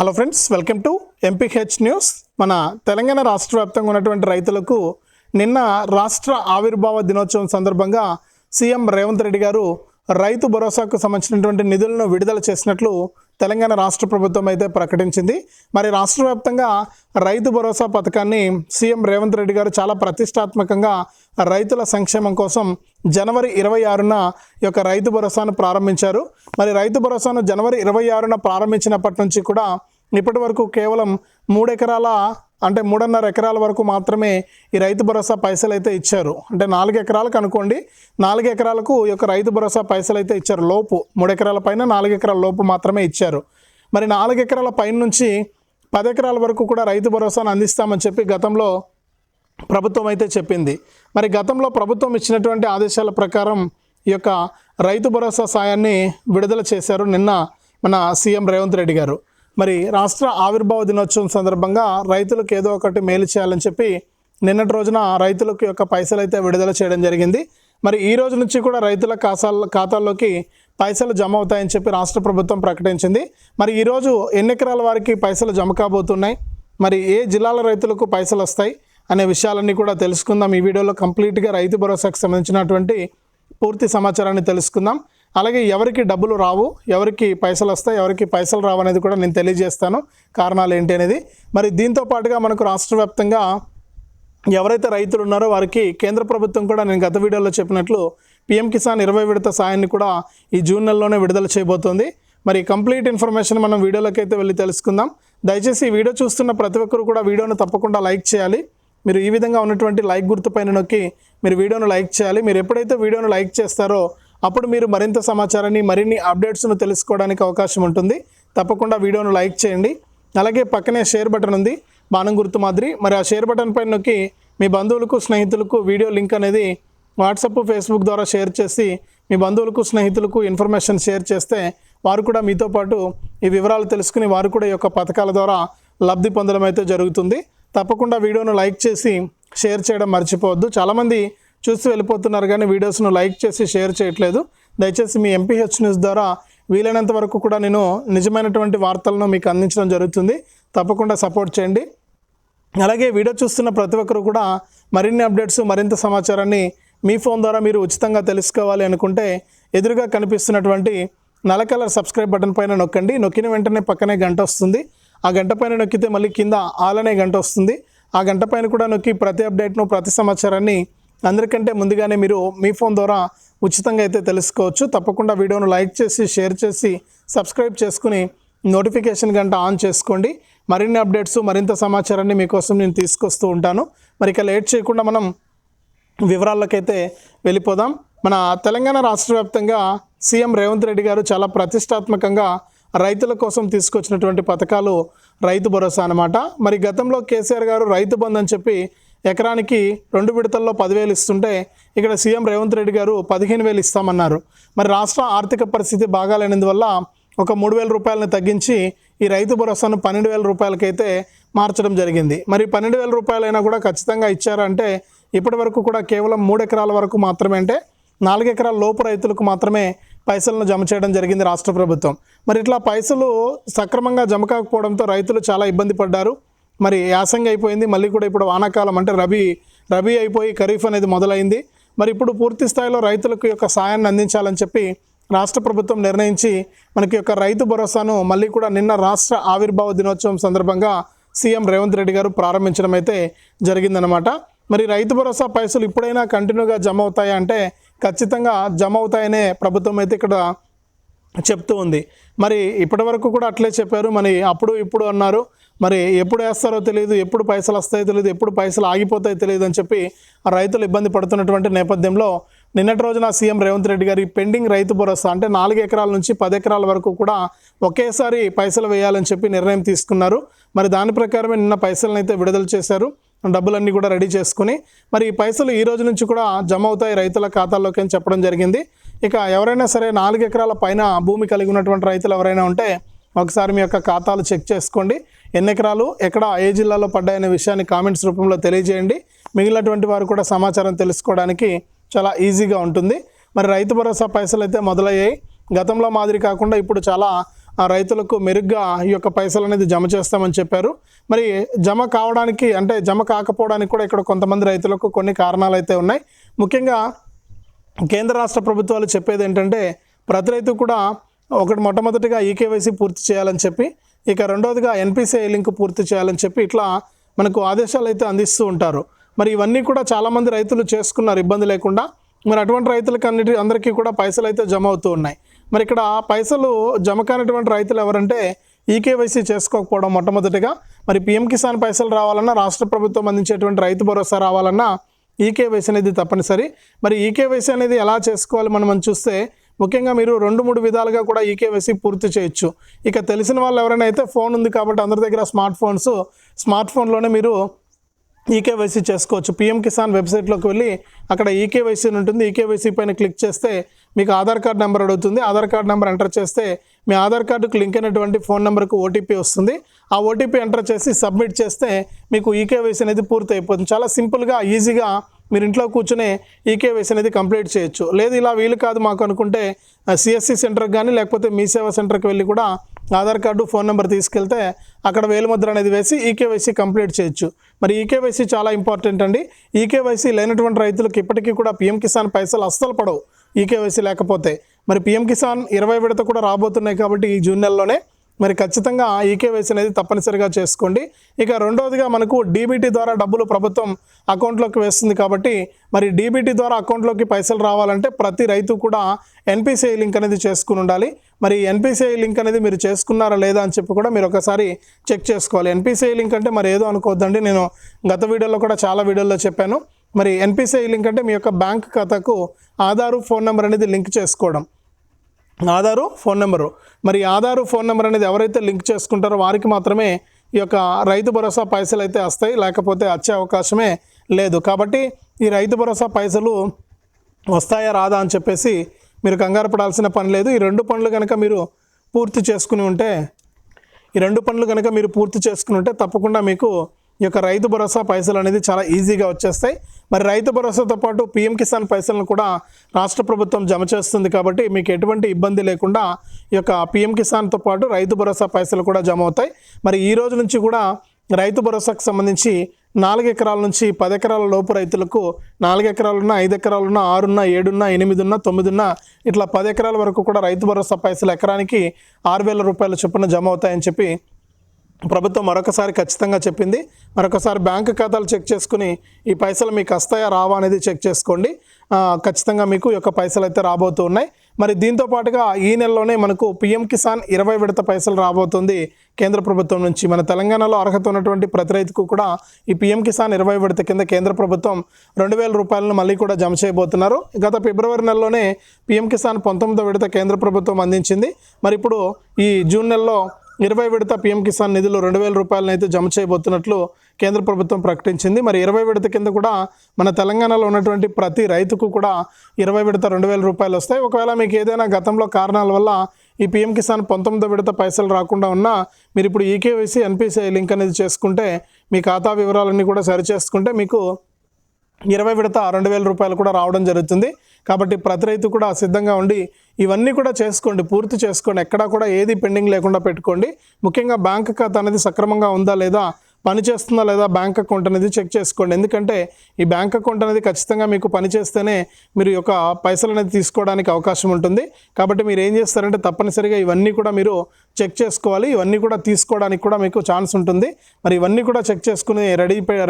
Hello friends, welcome to MPH news. మన తెలంగాణ రాష్ట్ర వ్యాప్తంగా ఉన్నటువంటి రైతులకు నిన్న రాష్ట్ర ఆవిర్భావ దినోత్సవం సందర్భంగా సీఎం రేవంత్ రెడ్డి గారు రైతు భరోసాకు సంబంధించినటువంటి నిధులను విడుదల చేసినట్లు తెలంగాణ రాష్ట్ర ప్రభుత్వం అయితే ప్రకటించింది. మరి రాష్ట్ర వ్యాప్తంగా రైతు భరోసా పథకాన్ని సీఎం రేవంత్ రెడ్డి గారు చాలా ప్రతిష్టాత్మకంగా రైతుల సంక్షేమం కోసం జనవరి 26న ఈ యొక్క రైతు భరోసాను ప్రారంభించారు. మరి రైతు భరోసాను జనవరి 26న ప్రారంభించినప్పటి నుంచి కూడా ఇప్పటి వరకు కేవలం 3.5 ఎకరాల వరకు మాత్రమే ఈ రైతు భరోసా పైసలు అయితే ఇచ్చారు. అంటే 4 ఎకరాలకు అనుకోండి, 4 ఎకరాలకు ఈ యొక్క రైతు భరోసా పైసలు అయితే ఇచ్చారు. లోపు 3 ఎకరాల పైన 4 ఎకరాల లోపు మాత్రమే ఇచ్చారు. మరి 4 ఎకరాల పైన నుంచి 10 ఎకరాల వరకు కూడా రైతు భరోసాను అందిస్తామని చెప్పి గతంలో ప్రభుత్వం అయితే చెప్పింది. మరి గతంలో ప్రభుత్వం ఇచ్చినటువంటి ఆదేశాల ప్రకారం ఈ యొక్క రైతు భరోసా సాయాన్ని విడుదల చేశారు నిన్న మన సీఎం రేవంత్ రెడ్డి గారు. మరి రాష్ట్ర ఆవిర్భావ దినోత్సవం సందర్భంగా రైతులకు ఏదో ఒకటి మేలు చేయాలని చెప్పి నిన్నటి రోజున రైతులకు యొక్క పైసలు అయితే విడుదల చేయడం జరిగింది. మరి ఈ రోజు నుంచి కూడా రైతుల ఖాతాల్లోకి పైసలు జమ అవుతాయని చెప్పి రాష్ట్ర ప్రభుత్వం ప్రకటించింది. మరి ఈరోజు ఎన్ని ఎకరాల వారికి పైసలు జమ కాబోతున్నాయి, మరి ఏ జిల్లాల రైతులకు పైసలు వస్తాయి అనే విషయాలన్నీ కూడా తెలుసుకుందాం. ఈ వీడియోలో కంప్లీట్గా రైతు భరోసాకు సంబంధించినటువంటి పూర్తి సమాచారాన్ని తెలుసుకుందాం. అలాగే ఎవరికి డబ్బులు రావు, ఎవరికి పైసలు వస్తాయి, ఎవరికి పైసలు రావు అనేది కూడా నేను తెలియజేస్తాను, కారణాలు ఏంటి అనేది. మరి దీంతో పాటుగా మనకు రాష్ట్ర వ్యాప్తంగా ఎవరైతే రైతులు ఉన్నారో వారికి కేంద్ర ప్రభుత్వం కూడా నేను గత వీడియోలో చెప్పినట్లు పీఎం కిసాన్ 20 విడత సాయాన్ని కూడా ఈ జూన్ నెలలోనే విడుదల చేయబోతోంది. మరి కంప్లీట్ ఇన్ఫర్మేషన్ మనం వీడియోలోకి అయితే వెళ్ళి తెలుసుకుందాం. దయచేసి ఈ వీడియో చూస్తున్న ప్రతి ఒక్కరు కూడా వీడియోను తప్పకుండా లైక్ చేయాలి. మీరు ఈ విధంగా ఉన్నటువంటి లైక్ గుర్తుపైన నొక్కి మీరు వీడియోను లైక్ చేయాలి. మీరు ఎప్పుడైతే వీడియోను లైక్ చేస్తారో అప్పుడు మీరు మరింత సమాచారాన్ని, మరిన్ని అప్డేట్స్ను తెలుసుకోవడానికి అవకాశం ఉంటుంది. తప్పకుండా వీడియోను లైక్ చేయండి. అలాగే పక్కనే షేర్ బటన్ ఉంది, బాణం గుర్తు మాదిరి. మరి ఆ షేర్ బటన్ పైన నొక్కి మీ బంధువులకు, స్నేహితులకు వీడియో లింక్ అనేది వాట్సాప్, ఫేస్బుక్ ద్వారా షేర్ చేసి మీ బంధువులకు, స్నేహితులకు ఇన్ఫర్మేషన్ షేర్ చేస్తే వారు కూడా మీతో పాటు ఈ వివరాలు తెలుసుకుని వారు కూడా ఈ యొక్క పథకాల ద్వారా లబ్ధి పొందడం అయితే జరుగుతుంది. తప్పకుండా వీడియోను లైక్ చేసి షేర్ చేయడం మర్చిపోవద్దు. చాలామంది చూసి వెళ్ళిపోతున్నారు కానీ వీడియోస్ను లైక్ చేసి షేర్ చేయట్లేదు. దయచేసి మీ ఎంపీహెచ్ న్యూస్ ద్వారా వీలైనంత వరకు కూడా నేను నిజమైనటువంటి వార్తలను మీకు అందించడం జరుగుతుంది. తప్పకుండా సపోర్ట్ చేయండి. అలాగే వీడియో చూస్తున్న ప్రతి ఒక్కరు కూడా మరిన్ని అప్డేట్స్, మరింత సమాచారాన్ని మీ ఫోన్ ద్వారా మీరు ఉచితంగా తెలుసుకోవాలి అనుకుంటే ఎదురుగా కనిపిస్తున్నటువంటి నల్ల కలర్ సబ్స్క్రైబ్ బటన్ పైన నొక్కండి. నొక్కిన వెంటనే పక్కనే గంట వస్తుంది. ఆ గంట పైన నొక్కితే మళ్ళీ కింద ఆల్ అనే గంట వస్తుంది. ఆ గంట పైన కూడా నొక్కి ప్రతి అప్డేట్ను, ప్రతి సమాచారాన్ని అందరికంటే ముందుగానే మీరు మీ ఫోన్ ద్వారా ఉచితంగా అయితే తెలుసుకోవచ్చు. తప్పకుండా వీడియోను లైక్ చేసి, షేర్ చేసి, సబ్స్క్రైబ్ చేసుకుని నోటిఫికేషన్ గంట ఆన్ చేసుకోండి. మరిన్ని అప్డేట్స్, మరింత సమాచారాన్ని మీకోసం నేను తీసుకొస్తూ ఉంటాను. మరి ఇక లేట్ చేయకుండా మనం వివరాలకైతే వెళ్ళిపోదాం. మన తెలంగాణ రాష్ట్ర వ్యాప్తంగా సీఎం రేవంత్ రెడ్డి గారు చాలా ప్రతిష్టాత్మకంగా రైతుల కోసం తీసుకొచ్చినటువంటి పథకాలు రైతు భరోసా అన్నమాట. మరి గతంలో కేసీఆర్ గారు రైతు బంధు అని చెప్పి ఎకరానికి 2 విడతల్లో 10,000 ఇస్తుంటే ఇక్కడ సీఎం రేవంత్ రెడ్డి గారు 15,000 ఇస్తామన్నారు. మరి రాష్ట్ర ఆర్థిక పరిస్థితి బాగాలేనందువల్ల ఒక 3,000 రూపాయలను తగ్గించి ఈ రైతు భరోసాను 12,000 రూపాయలకైతే మార్చడం జరిగింది. మరి 12,000 రూపాయలైనా కూడా ఖచ్చితంగా ఇచ్చారంటే ఇప్పటి వరకు కూడా కేవలం 3 ఎకరాల వరకు మాత్రమే, అంటే 4 ఎకరాల లోపు రైతులకు మాత్రమే పైసలను జమ చేయడం జరిగింది రాష్ట్ర ప్రభుత్వం. మరి ఇట్లా పైసలు సక్రమంగా జమ కాకపోవడంతో రైతులు చాలా ఇబ్బంది పడ్డారు. మరి యాసంగి అయిపోయింది, మళ్ళీ కూడా ఇప్పుడు వానాకాలం అంటే రబీ అయిపోయి ఖరీఫ్ అనేది మొదలైంది. మరి ఇప్పుడు పూర్తి స్థాయిలో రైతులకు యొక్క సాయాన్ని అందించాలని చెప్పి రాష్ట్ర ప్రభుత్వం నిర్ణయించి మనకి యొక్క రైతు భరోసాను మళ్ళీ కూడా నిన్న రాష్ట్ర ఆవిర్భావ దినోత్సవం సందర్భంగా సీఎం రేవంత్ రెడ్డి గారు ప్రారంభించడం అయితే జరిగిందనమాట. మరి రైతు భరోసా పైసలు ఇప్పుడైనా కంటిన్యూగా జమ అవుతాయా అంటే ఖచ్చితంగా జమ అవుతాయనే ప్రభుత్వం అయితే ఇక్కడ చెప్తూ ఉంది. మరి ఇప్పటి వరకు కూడా అట్లే చెప్పారు. మరి అప్పుడు ఇప్పుడు అన్నారు. మరి ఎప్పుడు వేస్తారో తెలియదు, ఎప్పుడు పైసలు వస్తాయో తెలియదు, ఎప్పుడు పైసలు ఆగిపోతాయో తెలియదు అని చెప్పి రైతులు ఇబ్బంది పడుతున్నటువంటి నేపథ్యంలో నిన్నటి రోజున సీఎం రేవంత్ రెడ్డి గారి పెండింగ్ రైతు భరోసా అంటే 4 ఎకరాల నుంచి 10 ఎకరాల వరకు కూడా ఒకేసారి పైసలు వేయాలని చెప్పి నిర్ణయం తీసుకున్నారు. మరి దాని ప్రకారమే నిన్న పైసలను అయితే విడుదల చేశారు. డబ్బులన్నీ కూడా రెడీ చేసుకుని మరి ఈ పైసలు ఈ రోజు నుంచి కూడా జమ అవుతాయి రైతుల ఖాతాల్లోకి అని చెప్పడం జరిగింది. ఇక ఎవరైనా సరే 4 ఎకరాల పైన భూమి కలిగి ఉన్నటువంటి రైతులు ఎవరైనా ఉంటే ఒకసారి మీ యొక్క ఖాతాలు చెక్ చేసుకోండి. ఎన్ని ఎకరాలు, ఎక్కడ, ఏ జిల్లాలో పడ్డాయనే విషయాన్ని కామెంట్స్ రూపంలో తెలియజేయండి. మిగిలినటువంటి వారు కూడా సమాచారం తెలుసుకోవడానికి చాలా ఈజీగా ఉంటుంది. మరి రైతు భరోసా పైసలు అయితే మొదలయ్యాయి. గతంలో మాదిరి కాకుండా ఇప్పుడు చాలా ఆ రైతులకు మెరుగ్గా ఈ యొక్క పైసలు అనేది జమ చేస్తామని చెప్పారు. మరి జమ కావడానికి అంటే జమ కాకపోవడానికి కూడా ఇక్కడ కొంతమంది రైతులకు కొన్ని కారణాలు అయితే ఉన్నాయి. ముఖ్యంగా కేంద్ర రాష్ట్ర ప్రభుత్వాలు చెప్పేది ఏంటంటే ప్రతి రైతు కూడా మొట్టమొదటిగా ఈకేవైసీ పూర్తి చేయాలని చెప్పి, ఇక రెండవదిగా ఎన్పిసిఐ లింక్ పూర్తి చేయాలని చెప్పి ఇట్లా మనకు ఆదేశాలు అయితే అందిస్తూ ఉంటారు. మరి ఇవన్నీ కూడా చాలామంది రైతులు చేసుకున్నారు ఇబ్బంది లేకుండా. మరి అటువంటి రైతులకు అందరికీ కూడా పైసలు అయితే జమ అవుతూ ఉన్నాయి. మరి ఇక్కడ పైసలు జమ కానటువంటి రైతులు ఎవరంటే ఈకేవైసీ చేసుకోకపోవడం మొట్టమొదటిగా. మరి పీఎం కిసాన్ పైసలు రావాలన్నా, రాష్ట్ర ప్రభుత్వం అందించేటువంటి రైతు భరోసా రావాలన్నా ఈకేవైసీ అనేది తప్పనిసరి. మరి ఈకేవైసీ అనేది ఎలా చేసుకోవాలి మనం చూస్తే ముఖ్యంగా మీరు 2-3 విధాలుగా కూడా ఈకేవైసీ పూర్తి చేయొచ్చు. ఇక తెలిసిన వాళ్ళు ఎవరైనా అయితే ఫోన్ ఉంది కాబట్టి అందరి దగ్గర స్మార్ట్ ఫోన్లోనే మీరు ఈకేవైసీ చేసుకోవచ్చు. పీఎం కిసాన్ వెబ్సైట్లోకి వెళ్ళి అక్కడ ఈకేవైసీ ఉంటుంది. ఈకేవైసీ పైన క్లిక్ చేస్తే మీకు ఆధార్ కార్డ్ నెంబర్ అడుగుతుంది. ఆధార్ కార్డ్ నెంబర్ ఎంటర్ చేస్తే మీ ఆధార్ కార్డుకు లింక్ అయినటువంటి ఫోన్ నెంబర్కు ఓటీపీ వస్తుంది. ఆ ఓటీపీ ఎంటర్ చేసి సబ్మిట్ చేస్తే మీకు ఈకేవైసీ అనేది పూర్తి అయిపోతుంది. చాలా సింపుల్గా ఈజీగా మీరు ఇంట్లో కూర్చునే ఈకేవైసీ అనేది కంప్లీట్ చేయొచ్చు. లేదు ఇలా వీలు కాదు మాకు అనుకుంటే సిఎస్సి సెంటర్కి కానీ లేకపోతే మీ సేవా సెంటర్కి వెళ్ళి కూడా ఆధార్ కార్డు ఫోన్ నెంబర్ తీసుకెళ్తే అక్కడ వేలిముద్ర అనేది వేసి ఈకేవైసీ కంప్లీట్ చేయొచ్చు. మరి ఈకేవైసీ చాలా ఇంపార్టెంట్ అండి. ఈకేవైసీ లేనటువంటి రైతులకు ఇప్పటికీ కూడా పీఎం కిసాన్ పైసలు అస్సలు పడవు ఈకేవైసీ లేకపోతే. మరి పీఎం కిసాన్ 20 విడత కూడా రాబోతున్నాయి కాబట్టి ఈ జూన్ నెలలోనే మరి ఖచ్చితంగా ఈకేవైసీ అనేది తప్పనిసరిగా చేసుకోండి. ఇక రెండవదిగా మనకు డీబీటీ ద్వారా డబ్బులు ప్రభుత్వం అకౌంట్లోకి వేస్తుంది కాబట్టి మరి డీబీటీ ద్వారా అకౌంట్లోకి పైసలు రావాలంటే ప్రతి రైతు కూడా ఎన్పిసిఐ లింక్ అనేది చేసుకుని ఉండాలి. మరి ఎన్పిసిఐ లింక్ అనేది మీరు చేసుకున్నారా లేదా అని చెప్పి కూడా మీరు ఒకసారి చెక్ చేసుకోవాలి. ఎన్పిసిఐ లింక్ అంటే మరి ఏదో అనుకోవద్దండి, నేను గత వీడియోలో కూడా చాలా వీడియోల్లో చెప్పాను. మరి ఎన్పిసిఐ లింక్ అంటే మీ యొక్క బ్యాంక్ ఖాతాకు ఆధారు ఫోన్ నెంబర్ అనేది లింక్ చేసుకోవడం. ఆధారు ఫోన్ నెంబరు, మరి ఆధారు ఫోన్ నెంబర్ అనేది ఎవరైతే లింక్ చేసుకుంటారో వారికి మాత్రమే ఈ యొక్క రైతు భరోసా పైసలు అయితే వస్తాయి, లేకపోతే వచ్చే అవకాశమే లేదు. కాబట్టి ఈ రైతు భరోసా పైసలు వస్తాయా రాదా అని చెప్పేసి మీరు కంగారు పడాల్సిన పని లేదు. ఈ రెండు పనులు కనుక మీరు పూర్తి చేసుకుని ఉంటే తప్పకుండా మీకు ఈ యొక్క రైతు భరోసా పైసలు అనేది చాలా ఈజీగా వచ్చేస్తాయి. మరి రైతు భరోసాతో పాటు పీఎం కిసాన్ పైసలను కూడా రాష్ట్ర ప్రభుత్వం జమ చేస్తుంది కాబట్టి మీకు ఎటువంటి ఇబ్బంది లేకుండా ఈ యొక్క పీఎం కిసాన్తో పాటు రైతు భరోసా పైసలు కూడా జమ అవుతాయి. మరి ఈ రోజు నుంచి కూడా రైతు భరోసాకు సంబంధించి 4 ఎకరాల నుంచి 10 ఎకరాల లోపు రైతులకు 4 ఎకరాలున్నా 5 ఎకరాలున్నా 6 ఉన్నా 7 ఉన్నా 8 ఉన్నా 9 ఉన్నా ఇట్లా 10 ఎకరాల వరకు కూడా రైతు భరోసా పైసలు ఎకరానికి 6,000 రూపాయల చొప్పున జమ అవుతాయని చెప్పి ప్రభుత్వం మరొకసారి ఖచ్చితంగా చెప్పింది. మరొకసారి బ్యాంకు ఖాతాలు చెక్ చేసుకుని ఈ పైసలు మీకు వస్తాయా రావా అనేది చెక్ చేసుకోండి. ఖచ్చితంగా మీకు ఈ యొక్క పైసలు అయితే రాబోతూ ఉన్నాయి. మరి దీంతో పాటుగా ఈ నెలలోనే మనకు పీఎం కిసాన్ 20 విడత పైసలు రాబోతుంది కేంద్ర ప్రభుత్వం నుంచి. మన తెలంగాణలో అర్హత ఉన్నటువంటి ప్రతి రైతుకు కూడా ఈ పీఎం కిసాన్ 20 విడత కింద కేంద్ర ప్రభుత్వం 2,000 రూపాయలను మళ్ళీ కూడా జమ చేయబోతున్నారు. గత ఫిబ్రవరి నెలలోనే పీఎం కిసాన్ 19వ విడత కేంద్ర ప్రభుత్వం అందించింది. మరి ఇప్పుడు ఈ జూన్ నెలలో 20 విడత పీఎం కిసాన్ నిధులు 2,000 రూపాయలను అయితే జమ చేయబోతున్నట్లు కేంద్ర ప్రభుత్వం ప్రకటించింది. మరి 20 విడత కింద కూడా మన తెలంగాణలో ఉన్నటువంటి ప్రతి రైతుకు కూడా 20 విడత 2,000 రూపాయలు వస్తాయి. ఒకవేళ మీకు ఏదైనా గతంలో కారణాల వల్ల ఈ పీఎం కిసాన్ 19వ విడత పైసలు రాకుండా ఉన్నా మీరు ఇప్పుడు ఈకేవైసీ ఎన్పిసిఐ లింక్ అనేది చేసుకుంటే మీ ఖాతా వివరాలన్నీ కూడా సరిచేసుకుంటే మీకు 20 విడత 2,000 రూపాయలు కూడా రావడం జరుగుతుంది. కాబట్టి ప్రతి రైతు కూడా సిద్ధంగా ఉండి ఇవన్నీ కూడా చేసుకోండి, పూర్తి చేసుకోండి. ఎక్కడా కూడా ఏది పెండింగ్ లేకుండా పెట్టుకోండి. ముఖ్యంగా బ్యాంక్ ఖాతా అనేది సక్రమంగా ఉందా లేదా, పనిచేస్తుందా లేదా బ్యాంక్ అకౌంట్ అనేది చెక్ చేసుకోండి. ఎందుకంటే ఈ బ్యాంక్ అకౌంట్ అనేది ఖచ్చితంగా మీకు పనిచేస్తేనే మీరు యొక్క పైసలు అనేది తీసుకోవడానికి అవకాశం ఉంటుంది. కాబట్టి మీరు ఏం చేస్తారంటే తప్పనిసరిగా ఇవన్నీ కూడా మీరు చెక్ చేసుకోవాలి. ఇవన్నీ కూడా తీసుకోవడానికి కూడా మీకు ఛాన్స్ ఉంటుంది. మరి ఇవన్నీ కూడా చెక్ చేసుకుని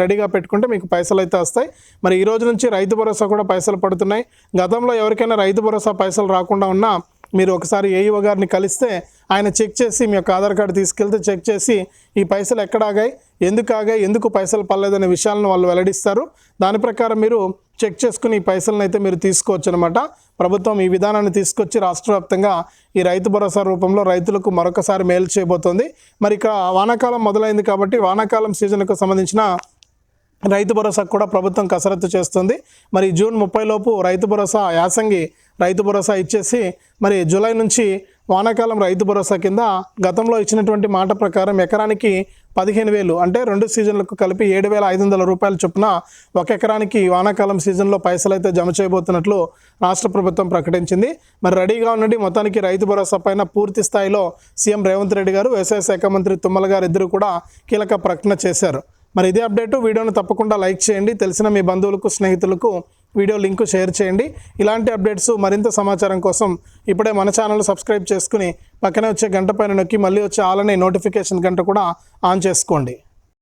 రెడీగా పెట్టుకుంటే మీకు పైసలు అయితే వస్తాయి. మరి ఈ రోజు నుంచి రైతు భరోసా కూడా పైసలు పడుతున్నాయి. గతంలో ఎవరికైనా రైతు భరోసా పైసలు రాకుండా ఉన్నా మీరు ఒకసారి ఏఈఓ గారిని కలిస్తే ఆయన చెక్ చేసి మీ యొక్క ఆధార్ కార్డు తీసుకెళ్తే చెక్ చేసి ఈ పైసలు ఎక్కడ ఆగాయి, ఎందుకు పైసలు పడలేదనే విషయాలను వాళ్ళు వెల్లడిస్తారు. దాని ప్రకారం మీరు చెక్ చేసుకుని ఈ పైసలను అయితే మీరు తీసుకోవచ్చు అనమాట. ప్రభుత్వం ఈ విధానాన్ని తీసుకొచ్చి రాష్ట్ర వ్యాప్తంగా ఈ రైతు భరోసా రూపంలో రైతులకు మరొకసారి మేలు చేయబోతోంది. మరి ఇక్కడ వానాకాలం మొదలైంది కాబట్టి వానాకాలం సీజన్కు సంబంధించిన రైతు భరోసాకు కూడా ప్రభుత్వం కసరత్తు చేస్తుంది. మరి జూన్ 30 లోపు రైతు భరోసా యాసంగి రైతు భరోసా ఇచ్చేసి మరి జూలై నుంచి వానాకాలం రైతు భరోసా కింద గతంలో ఇచ్చినటువంటి మాట ప్రకారం ఎకరానికి 15,000 అంటే 2 సీజన్లకు కలిపి 7,500 రూపాయల చొప్పున ఒక ఎకరానికి వానాకాలం సీజన్లో పైసలు అయితే జమ చేయబోతున్నట్లు రాష్ట్ర ప్రభుత్వం ప్రకటించింది. మరి రెడీగా ఉండండి. మొత్తానికి రైతు భరోసా పైన పూర్తి స్థాయిలో సీఎం రేవంత్ రెడ్డి గారు, వ్యవసాయ శాఖ మంత్రి తుమ్మల గారు ఇద్దరు కూడా కీలక ప్రకటన చేశారు. మరి ఇదే అప్డేటు. వీడియోను తప్పకుండా లైక్ చేయండి. తెలిసిన మీ బంధువులకు, స్నేహితులకు వీడియో లింక్ షేర్ చేయండి. ఇలాంటి అప్డేట్స్ మరింత సమాచారం కోసం ఇప్పుడే మన ఛానల్ సబ్స్క్రైబ్ చేసుకుని పక్కనే వచ్చే గంట పైన నొక్కి మళ్ళీ వచ్చే ఆల్ అనే నోటిఫికేషన్ గంట కూడా ఆన్ చేసుకోండి.